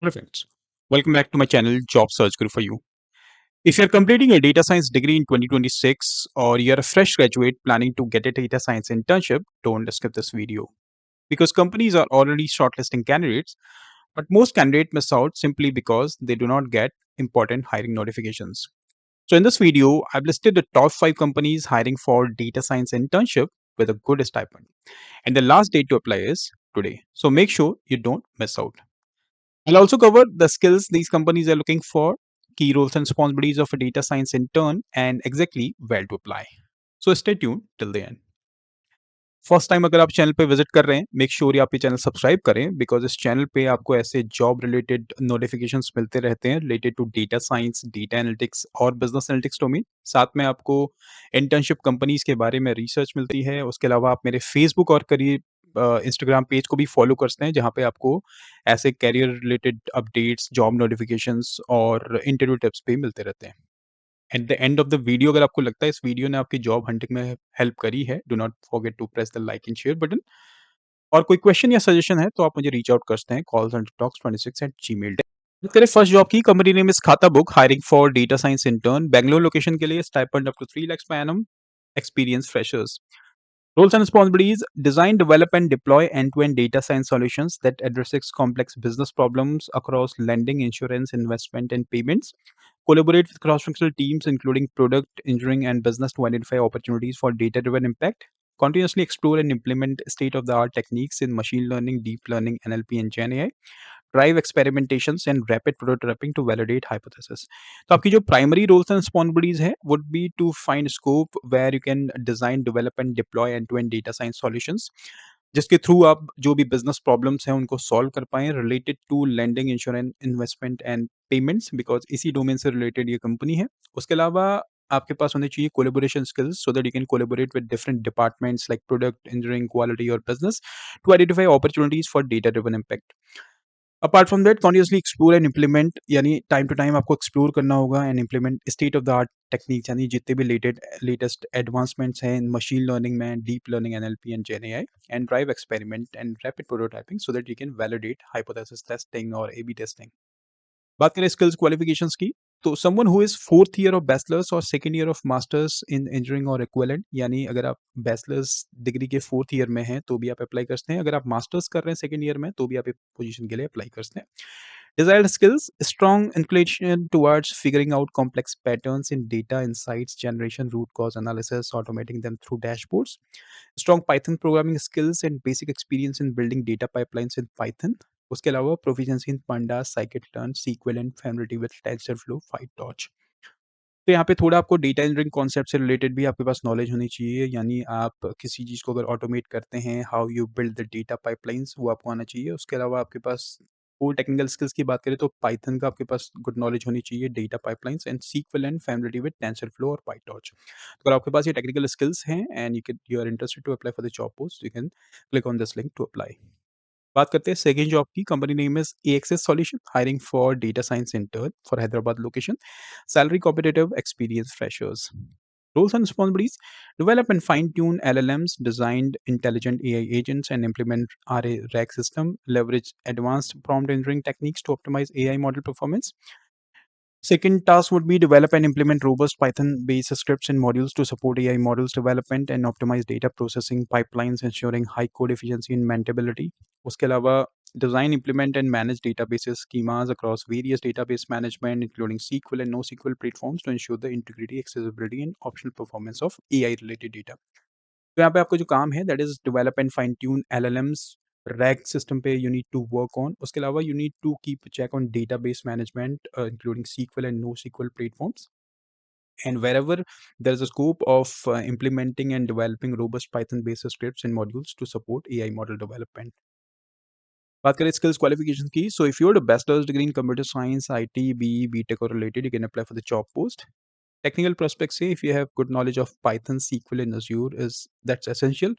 Perfect. Welcome back to my channel, Job Search Guru for you. If you're completing a data science degree in 2026 or you're a fresh graduate planning to get a data science internship, don't skip this video because companies are already shortlisting candidates, but most candidates miss out simply because they do not get important hiring notifications. So in this video, I've listed the top 5 companies hiring for data science internship with a good stipend. And the last date to apply is today. So make sure you don't miss out. I'll also cover the skills these companies are looking for, key roles and responsibilities of a data science intern, and exactly where to apply. So stay tuned till the end. First time अगर आप channel पे visit कर रहे हैं make sure आप ये channel subscribe करें because इस चैनल पे आपको ऐसे जॉब रिलेटेड नोटिफिकेशंस मिलते रहते हैं related to data science data analytics और बिजनेस एनालिटिक्स डोमेन साथ में आपको इंटर्नशिप कंपनीज के बारे में रिसर्च मिलती है उसके अलावा आप मेरे फेसबुक और करियर इंस्टाग्राम पेज को भी फॉलो कर सकते हैं जहाँ पे आपको ऐसे career related updates job notifications और इंटरव्यू टिप्स भी मिलते रहते हैं at the end of the video अगर आपको लगता है इस वीडियो ने आपकी जॉब हंटिंग में हेल्प करी है do not forget to press the like and share button और कोई क्वेश्चन या सजेशन है तो आप मुझे रीच आउट कर सकते हैं कॉल्स एंड टॉक्स 26 तेरे फर्स्ट जॉब की company name is Khatabook hiring for data science intern Bangalore location के लिए stipend up to 3 lakhs per annum experience freshers roles and responsibilities design, develop, and deploy end to end data science solutions that addresses complex business problems across lending, insurance, investment, and payments. Collaborate with cross functional teams, including product, engineering, and business, to identify opportunities for data driven impact. Continuously explore and implement state of the art techniques in machine learning, deep learning, NLP, and Gen AI. Drive experimentations and rapid prototyping to validate hypothesis. तो आपकी जो primary roles and responsibilities है would be to find scope where you can design develop and deploy end to end data science solutions जिसके through आप जो भी business problems हैं उनको सॉल्व कर पाएँ related to lending insurance investment and payments because इसी डोमेन से रिलेटेड ये कंपनी है उसके अलावा आपके पास होने चाहिए collaboration skills so that you can collaborate with different departments like product engineering quality और business to identify opportunities for data driven impact apart from that continuously explore and implement यानी टाइम टू टाइम आपको explore करना होगा and implement state of the art techniques यानी जितने भी latest advancements हैं machine learning में deep learning NLP and GenAI and drive experiment and rapid prototyping so that you can validate hypothesis testing और AB testing बात करें skills qualifications की तो someone who is fourth year of bachelors और second year of masters in engineering और equivalent यानी अगर आप बैचलर्स डिग्री के फोर्थ ईयर में हैं तो भी आप अप्लाई कर सकते हैं अगर आप मास्टर्स कर रहे हैं सेकंड ईयर में तो भी आप इस पोजीशन के लिए अप्लाई कर सकते हैं desired skills strong inclination towards figuring out complex patterns in data insights generation root cause analysis automating them through dashboards strong python programming skills and basic experience in building data pipelines in python उसके अलावा proficiency in pandas scikit-learn sql and familiarity with tensorflow pytorch तो यहाँ पे थोड़ा आपको data engineering concept से related भी आपके पास नॉलेज होनी चाहिए यानी आप किसी चीज़ को अगर ऑटोमेट करते हैं how you build the data pipelines वो आपको आना चाहिए उसके अलावा आपके पास और टेक्निकल स्किल्स की बात करें तो पाइथन का आपके पास गुड नॉलेज होनी चाहिए data pipelines and SQL and familiarity with TensorFlow और पाइटॉर्च तो अगर आपके पास ये टेक्निकल स्किल्स हैं and you are interested to apply for the job post you can click on this link to apply बात करते हैं सेकंड जॉब की company name is AXS solution hiring for data science intern for Hyderabad location salary competitive experience freshers roles and responsibilities develop and fine tune llms designed intelligent ai agents and implement RA-RAG system leverage advanced prompt engineering techniques to optimize ai model performance. Second task would be develop and implement robust Python-based scripts and modules to support AI models development and optimize data processing pipelines, ensuring high code efficiency and maintainability. उसके अलावा design, implement, and manage databases schemas across various database management, including SQL and NoSQL platforms to ensure the integrity, accessibility, and optional performance of AI-related data. तो यहाँ पे आपका जो काम है that is develop and fine tune LLMs RAG system पे you need to work on उसके अलावा you need to keep check on database management including SQL and NoSQL platforms and wherever there is a scope of implementing and developing robust Python based scripts and modules to support AI model development. बात करें skills qualification की so if you are bachelors degree in computer science IT BE BTech और related you can apply for the job post technical prospects say if you have good knowledge of Python, SQL, and Azure is that's essential.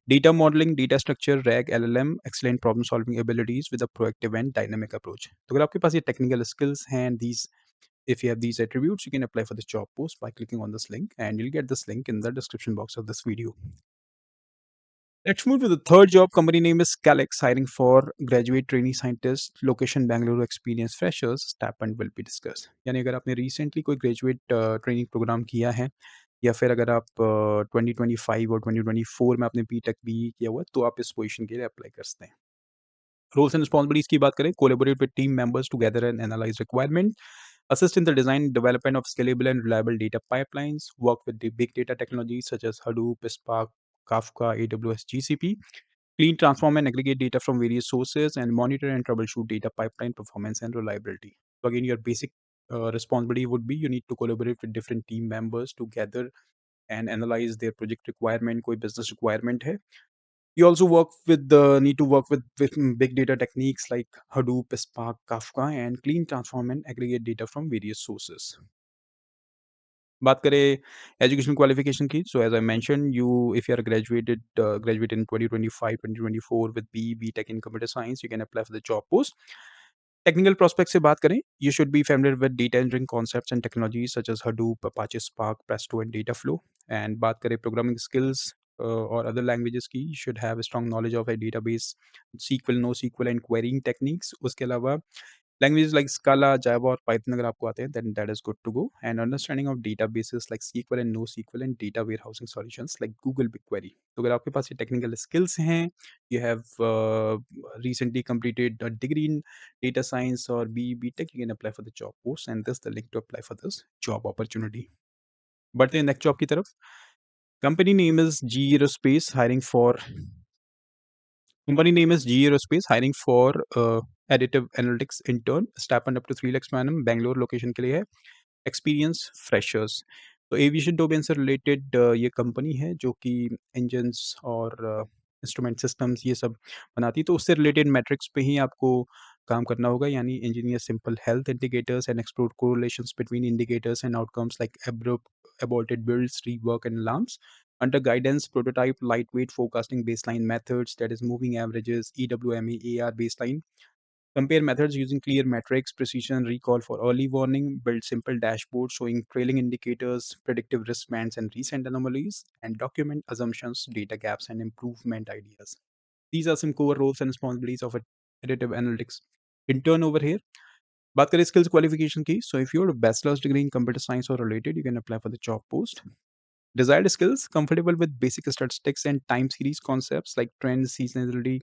Data modeling, data structure, RAG, LLM, excellent problem solving abilities with a proactive and dynamic approach. तो अगर आपके पास ये technical skills हैं and these if you have these attributes, you can apply for the job post by clicking on this link and you'll get this link in the description box of this video. Let's move to the third job. Company name is Calix, hiring for graduate trainee scientist. Location Bangalore. Experience freshers. Stipend will be discussed. यानी अगर आपने recently कोई graduate training programme किया है या फिर अगर आप 2025 और 2024 में आपने बीटेक भी किया हुआ है तो आप इस पोजीशन के लिए अप्लाई कर सकते हैं. रोल्स एंड रिस्पॉन्सिबिलिटीज की बात करें, collaborate with team members to gather and analyse requirement, assist in the design development of scalable and reliable data pipelines, work with the big data technologies such as Hadoop, Spark, Kafka, AWS, GCP, clean, transform, and aggregate data from various sources, and monitor and troubleshoot data pipeline performance and reliability. So again, your basic responsibility would be you need to collaborate with different team members to gather and analyze their project requirement, कोई business requirement है. You also work with the need to work with big data techniques like Hadoop, Spark, Kafka, and clean, transform, and aggregate data from various sources. बात करें education qualification की, so as I mentioned, you if you are graduate in 2025 2024 with BTech in computer science, you can apply for the job post. Technical prospect से बात करें, you should be familiar with data engineering concepts and technologies such as Hadoop, Apache Spark, Presto, and Dataflow. And बात करें programming skills और other languages की, you should have a strong knowledge of a database, SQL, NoSQL, and querying techniques. उसके अलावा languages like Scala, Java, और Python अगर आपको आते हैं, then that is good to go. And understanding of databases like SQL and NoSQL and data warehousing solutions like Google BigQuery. तो अगर आपके पास ये टेक्निकल स्किल्स हैं, you have recently completed a degree in data science or BTech, you can apply for the job post, and this the link to apply for this job opportunity. बढ़ते हैं next job की तरफ. Company name is G Aerospace, hiring for Company name is GE Aerospace, hiring for additive analytics intern, stipend up to 3 lakhs per annum, Bangalore location के लिए है, experience freshers. तो aviation domain से related ये company है जो कि engines और इंस्ट्रूमेंट सिस्टम्स ये सब बनाती है, तो उससे रिलेटेड मैट्रिक्स पे ही आपको काम करना होगा, यानी engineer simple health indicators and explore correlations between indicators and outcomes like aborted builds, rework, and alarms. Under guidance, prototype lightweight forecasting baseline methods, that is moving averages, EWME, AR baseline. Compare methods using clear metrics, precision, recall for early warning, build simple dashboards showing trailing indicators, predictive risk bands, and recent anomalies, and document assumptions, data gaps, and improvement ideas. These are some core roles and responsibilities of a additive analytics intern over here. बात करें skills qualification की, so if you have a bachelor's degree in computer science or related, you can apply for the job post. Desired skills: comfortable with basic statistics and time series concepts like trends, seasonality,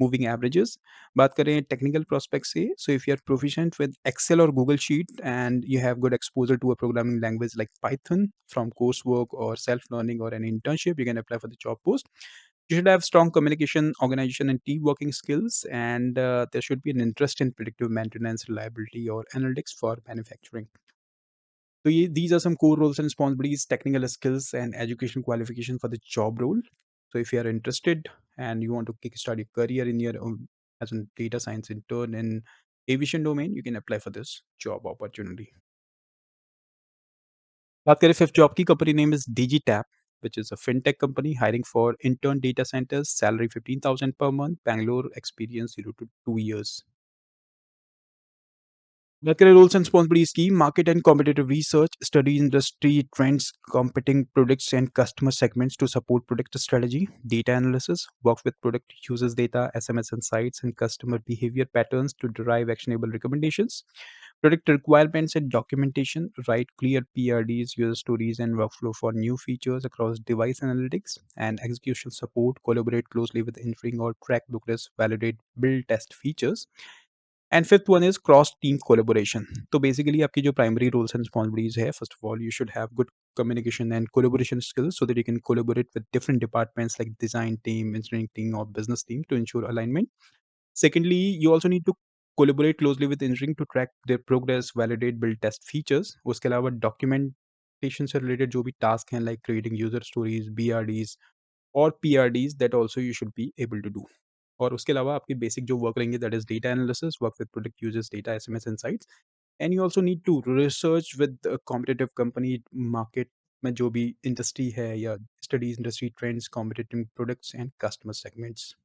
moving averages. बात करें technical prospects से, so if you are proficient with Excel or Google Sheet and you have good exposure to a programming language like Python from coursework or self-learning or an internship, you can apply for the job post. You should have strong communication, organization, and team working skills, and there should be an interest in predictive maintenance, reliability, or analytics for manufacturing. So these are some core roles and responsibilities, technical skills, and education qualification for the job role. So if you are interested and you want to kickstart your career in your own as a data science intern in aviation domain, you can apply for this job opportunity. बात करें fifth job की, company name is DigiTap, which is a fintech company hiring for intern data centers, salary 15,000 per month, Bangalore, experience 0 to 2 years. बात करें roles and responsibilities की, market and competitive research, study industry trends, competing products and customer segments to support product strategy, data analysis, work with product users data, SMS insights, and customer behavior patterns to derive actionable recommendations, product requirements and documentation, write clear PRDs, user stories, and workflow for new features across device analytics and execution support, collaborate closely with engineering or track progress, validate, build, test features. And fifth one is cross team collaboration. तो basically आपकी जो primary roles and responsibilities है, first of all you should have good communication and collaboration skills so that you can collaborate with different departments like design team, engineering team, or business team to ensure alignment. Secondly, you also need to collaborate closely with engineering to track their progress, validate, build, test features. उसके अलावा documentation से related जो भी task हैं like creating user stories, BRDs, और PRDs, that also you should be able to do. और उसके अलावा आपकी बेसिक जो वर्क रहेंगे, that is data analysis, work with product users data, SMS insights, and you also need to research with competitive company market में जो भी industry है या studies industry trends, competitive products and customer segments.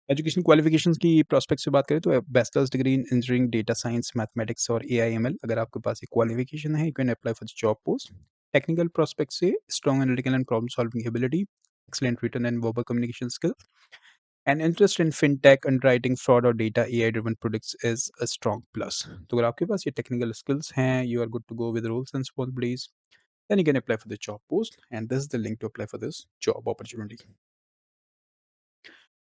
Education qualifications की prospect से बात करें तो bachelors degree in engineering, data science, mathematics और AIML अगर आपके पास ये क्वालिफिकेशन है, you can apply for the job post. Technical prospect से strong analytical and problem solving ability, excellent written and verbal communication skills. And interest in fintech, underwriting, fraud और data AI driven products is a strong plus. तो अगर आपके पास ये technical skills हैं, you are good to go with roles and responsibilities, then you can apply for the job post. And this is the link to apply for this job opportunity.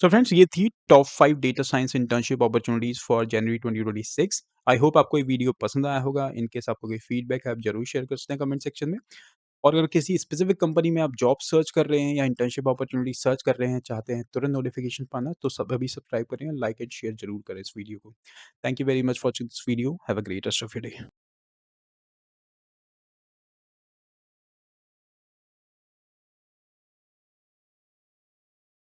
So friends, ये थी top 5 data science internship opportunities for January 2026. I hope आपको ये video पसंद आया होगा. In case आपको कोई feedback है, आप जरूर शेयर कर सकते हैं कमेंट सेक्शन में. और अगर किसी स्पेसिफिक कंपनी में आप जॉब सर्च कर रहे हैं या इंटर्नशिप अपॉर्चुनिटी सर्च कर रहे हैं, चाहते हैं तुरंत नोटिफिकेशन पाना, तो सब अभी सब्सक्राइब करें, लाइक एंड शेयर जरूर करें इस वीडियो को. Thank you very much for this video. Have a great rest of your day.